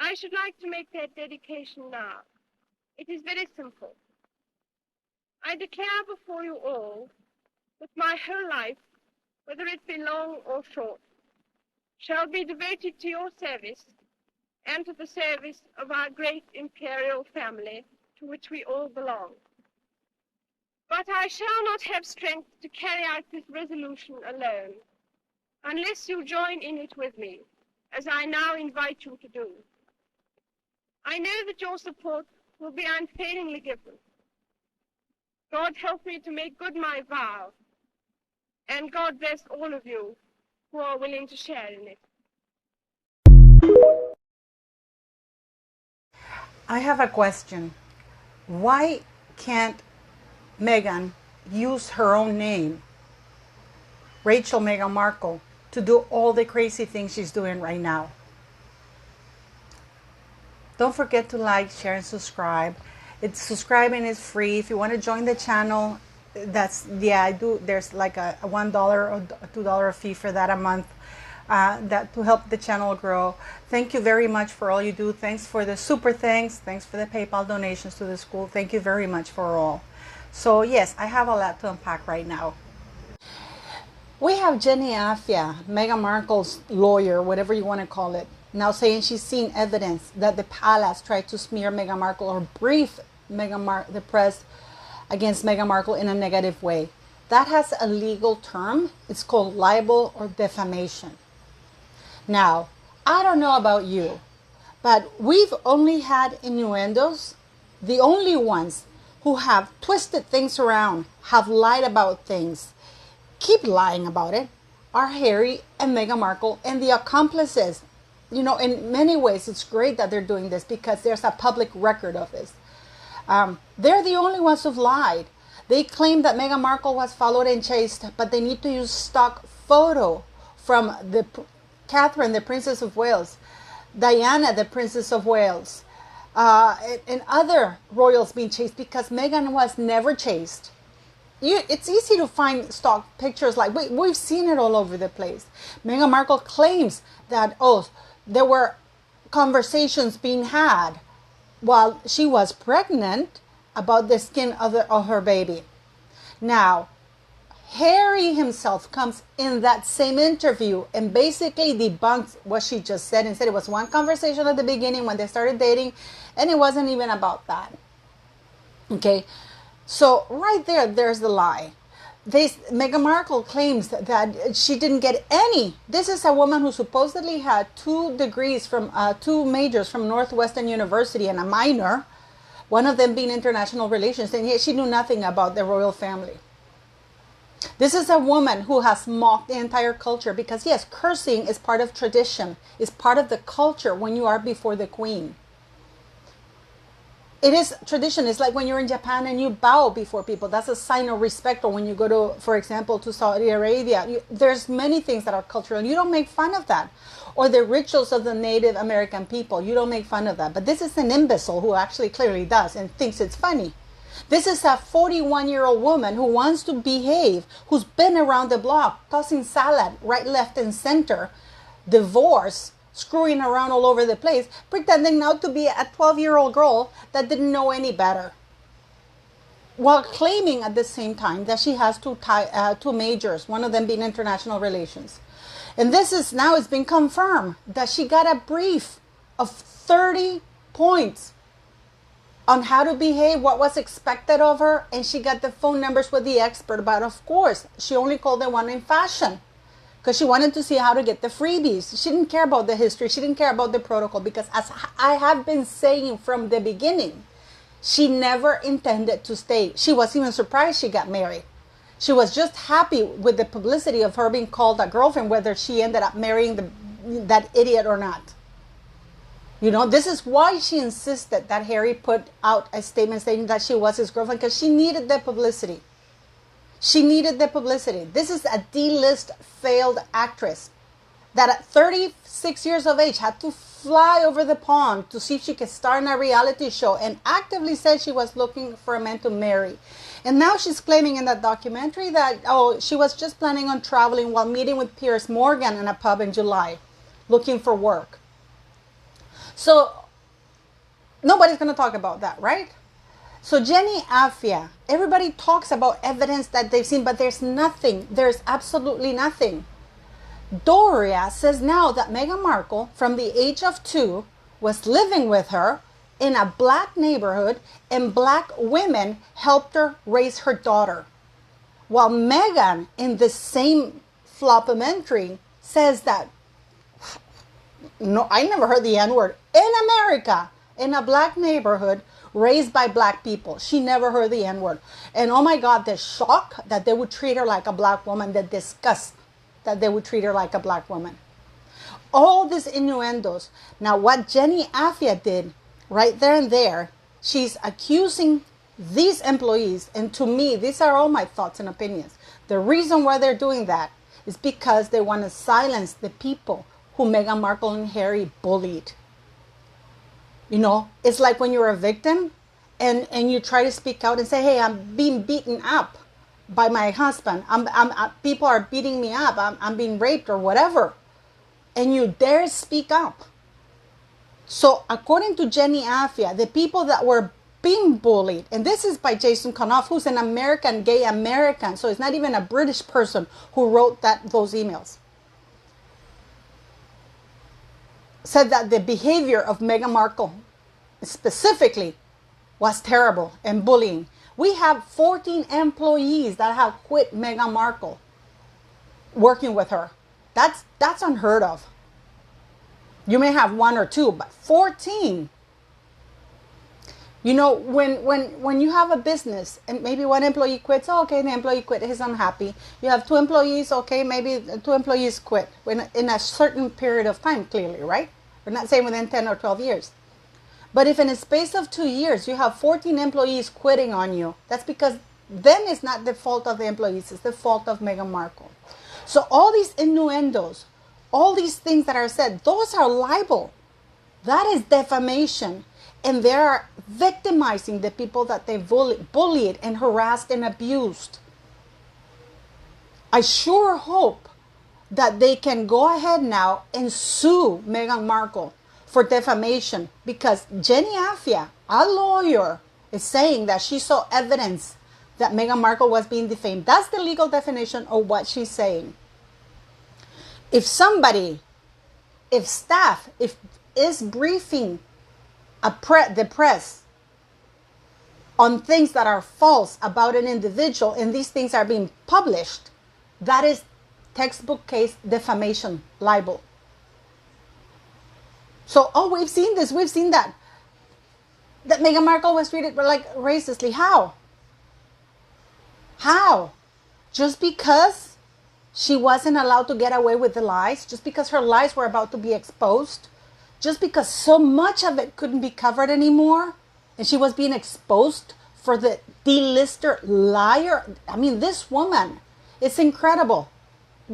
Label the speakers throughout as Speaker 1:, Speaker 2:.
Speaker 1: I should like to make that dedication now. It is very simple. I declare before you all that my whole life, whether it be long or short, shall be devoted to your service and to the service of our great imperial family to which we all belong. But I shall not have strength to carry out this resolution alone, unless you join in it with me, as I now invite you to do. I know that your support will be unfailingly given. God help me to make good my vow, and God bless all of you who are willing to share in it.
Speaker 2: I have a question. Why can't Meghan use her own name, Rachel Meghan Markle, to do all the crazy things she's doing right now? Don't forget to like, share, and subscribe. Subscribing is free. If you want to join the channel, I do. There's like a $1 or $2 fee for that a month. That to help the channel grow. Thank you very much for all you do. Thanks for the super thanks. Thanks for the PayPal donations to the school. Thank you very much for all. So yes, I have a lot to unpack right now. We have Jenny Afia, Meghan Markle's lawyer, whatever you want to call it, now saying she's seen evidence that the palace tried to smear Meghan Markle or brief the press against Meghan Markle in a negative way. That has a legal term. It's called libel or defamation. Now, I don't know about you, but we've only had innuendos. The only ones who have twisted things around, have lied about things, keep lying about it, are Harry and Meghan Markle and the accomplices. You know, in many ways, it's great that they're doing this because there's a public record of this. They're the only ones who've lied. They claim that Meghan Markle was followed and chased, but they need to use stock photo from Catherine, the Princess of Wales, Diana, the Princess of Wales, and other royals being chased because Meghan was never chased. It's easy to find stock pictures like we've seen it all over the place. Meghan Markle claims that there were conversations being had while she was pregnant about the skin of her baby. Now, Harry himself comes in that same interview and basically debunks what she just said and said it was one conversation at the beginning when they started dating and it wasn't even about that. Okay, so right there's the lie. Meghan Markle claims that she didn't get any. This is a woman who supposedly had 2 degrees from 2 majors from Northwestern University and a minor, one of them being international relations, and yet she knew nothing about the royal family. This is a woman who has mocked the entire culture because, yes, cursing is part of tradition, is part of the culture when you are before the queen. It is tradition. It's like when you're in Japan and you bow before people. That's a sign of respect. Or when you go to, for example, to Saudi Arabia, there's many things that are cultural and you don't make fun of that. Or the rituals of the Native American people, you don't make fun of that. But this is an imbecile who actually clearly does and thinks it's funny. This is a 41-year-old woman who wants to behave, who's been around the block, tossing salad right, left, and center, divorce, screwing around all over the place, pretending now to be a 12-year-old girl that didn't know any better, while claiming at the same time that she has 2 majors, one of them being international relations. And this is now, it's been confirmed that she got a brief of 30 points on how to behave, what was expected of her, and she got the phone numbers with the expert. But of course, she only called the one in fashion because she wanted to see how to get the freebies. She didn't care about the history. She didn't care about the protocol because, as I have been saying from the beginning, she never intended to stay. She was even surprised she got married. She was just happy with the publicity of her being called a girlfriend, whether she ended up marrying that idiot or not. You know, this is why she insisted that Harry put out a statement saying that she was his girlfriend, because she needed the publicity. She needed the publicity. This is a D-list failed actress that at 36 years of age had to fly over the pond to see if she could star in a reality show and actively said she was looking for a man to marry. And now she's claiming in that documentary that, she was just planning on traveling while meeting with Piers Morgan in a pub in July, looking for work. So nobody's going to talk about that, right? So Jenny Afia, everybody talks about evidence that they've seen, but there's nothing. There's absolutely nothing. Doria says now that Meghan Markle, from the age of 2, was living with her in a black neighborhood, and black women helped her raise her daughter. While Meghan, in the same flopumentary, says that, no, I never heard the N-word. In America, in a black neighborhood, raised by black people. She never heard the N-word. And oh my God, the shock that they would treat her like a black woman, the disgust that they would treat her like a black woman. All these innuendos. Now, what Jenny Afia did right there and there, she's accusing these employees, and to me, these are all my thoughts and opinions. The reason why they're doing that is because they want to silence the people who Meghan Markle and Harry bullied. You know, it's like when you're a victim and you try to speak out and say, hey, I'm being beaten up by my husband. People are beating me up. I'm being raped or whatever. And you dare speak up. So according to Jenny Afia, the people that were being bullied, and this is by Jason Kanoff, who's an American, gay American, so it's not even a British person who wrote those emails, said that the behavior of Meghan Markle specifically was terrible and bullying. We have 14 employees that have quit Meghan Markle working with her. That's unheard of. You may have 1 or 2, but 14. You know, when you have a business and maybe one employee quits, oh, okay, the employee quit, he's unhappy. You have 2 employees, okay, maybe 2 employees quit in a certain period of time, clearly, right? We're not saying within 10 or 12 years. But if in a space of 2 years you have 14 employees quitting on you, that's because then it's not the fault of the employees, it's the fault of Meghan Markle. So all these innuendos, all these things that are said, those are libel. That is defamation. And they're victimizing the people that they bullied and harassed and abused. I sure hope that they can go ahead now and sue Meghan Markle for defamation, because Jenny Afia, a lawyer, is saying that she saw evidence that Meghan Markle was being defamed. That's the legal definition of what she's saying. If staff is briefing the press on things that are false about an individual, and these things are being published, that is textbook case defamation, libel. So, we've seen this, we've seen that Meghan Markle was treated like racistly. How? Just because she wasn't allowed to get away with the lies, just because her lies were about to be exposed, just because so much of it couldn't be covered anymore, and she was being exposed for the D-lister liar. I mean, this woman, it's incredible.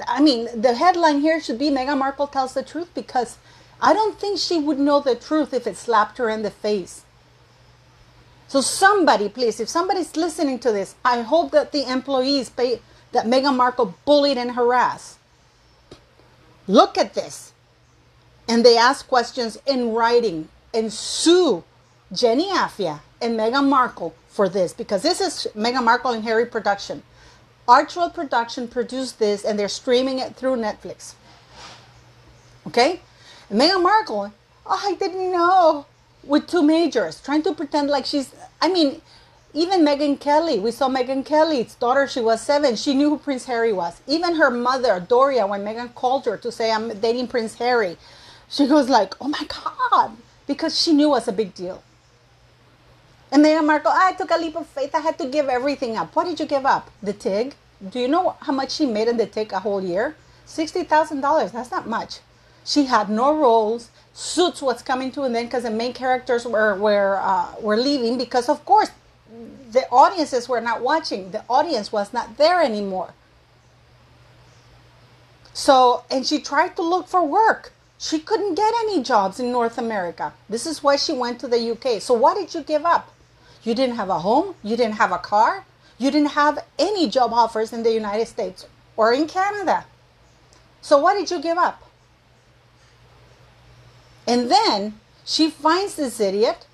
Speaker 2: I mean, the headline here should be Meghan Markle tells the truth, because I don't think she would know the truth if it slapped her in the face. So somebody, please, if somebody's listening to this, I hope that the employees that Meghan Markle bullied and harassed look at this and they ask questions in writing and sue Jenny Afia and Meghan Markle for this, because this is Meghan Markle and Harry production. Archwell Production produced this and they're streaming it through Netflix. Okay? And Meghan Markle, I didn't know, with 2 majors, trying to pretend like even Megyn Kelly, we saw Megyn Kelly's daughter, she was 7, she knew who Prince Harry was. Even her mother, Doria, when Meghan called her to say, I'm dating Prince Harry, she was like, oh my God, because she knew it was a big deal. And Meghan Markle, I took a leap of faith, I had to give everything up. What did you give up? The TIG? Do you know how much she made in the TIG a whole year? $60,000, that's not much. She had no roles. Suits was coming to an end because the main characters were leaving, because of course the audiences were not watching. The audience was not there anymore. So, and she tried to look for work. She couldn't get any jobs in North America. This is why she went to the UK. So what did you give up? You didn't have a home. You didn't have a car. You didn't have any job offers in the United States or in Canada. So what did you give up? And then She finds this idiot,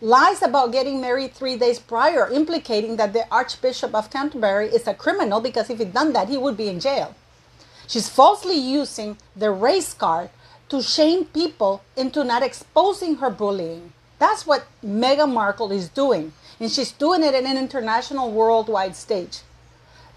Speaker 2: lies about getting married 3 days prior, implicating that the Archbishop of Canterbury is a criminal because if he'd done that, he would be in jail. She's falsely using the race card to shame people into not exposing her bullying. That's what Meghan Markle is doing. And she's doing it in an international worldwide stage.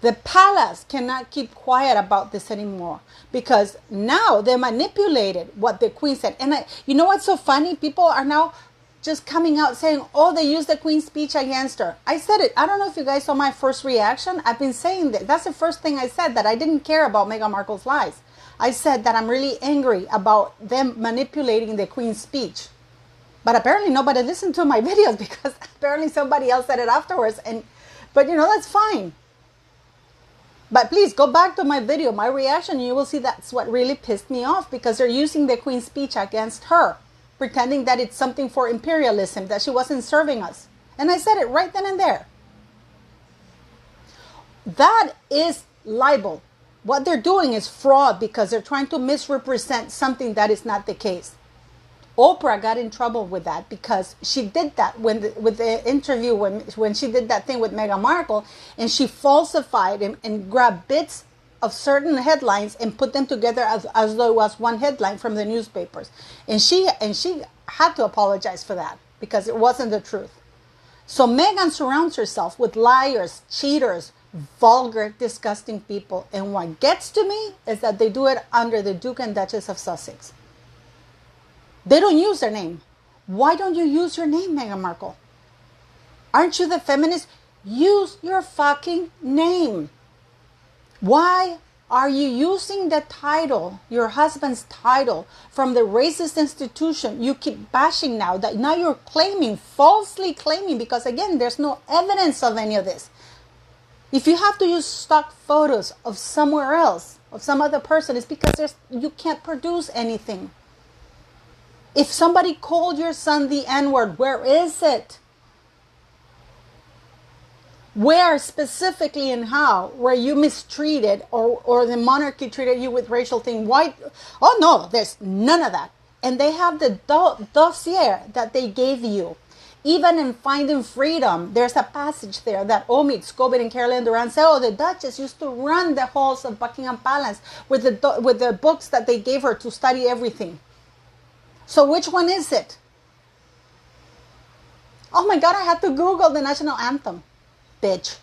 Speaker 2: The palace cannot keep quiet about this anymore because now they manipulated what the queen said. And you know what's so funny? People are now just coming out saying, oh, they used the queen's speech against her. I said it. I don't know if you guys saw my first reaction. I've been saying that. That's the first thing I said, that I didn't care about Meghan Markle's lies. I said that I'm really angry about them manipulating the queen's speech. But apparently nobody listened to my videos because apparently somebody else said it afterwards. But you know, that's fine. But please go back to my video, my reaction. You will see that's what really pissed me off, because they're using the queen's speech against her, pretending that it's something for imperialism, that she wasn't serving us. And I said it right then and there. That is libel. What they're doing is fraud because they're trying to misrepresent something that is not the case. Oprah got in trouble with that because she did that with the interview when she did that thing with Meghan Markle, and she falsified and grabbed bits of certain headlines and put them together as though it was one headline from the newspapers. And she had to apologize for that because it wasn't the truth. So Meghan surrounds herself with liars, cheaters, vulgar, disgusting people. And what gets to me is that they do it under the Duke and Duchess of Sussex. They don't use their name. Why don't you use your name, Meghan Markle? Aren't you the feminist? Use your fucking name. Why are you using the title, your husband's title, from the racist institution you keep bashing now, that now you're claiming, falsely claiming, because again, there's no evidence of any of this. If you have to use stock photos of somewhere else, of some other person, it's because you can't produce anything. If somebody called your son the N-word, where is it? Where specifically and how were you mistreated, or the monarchy treated you with racial thing? Why? Oh no, there's none of that. And they have the dossier that they gave you. Even in Finding Freedom, there's a passage there that Omid Scobie and Caroline Durant say, oh, the Duchess used to run the halls of Buckingham Palace with the books that they gave her to study everything. So which one is it? Oh my God, I had to Google the national anthem. Bitch.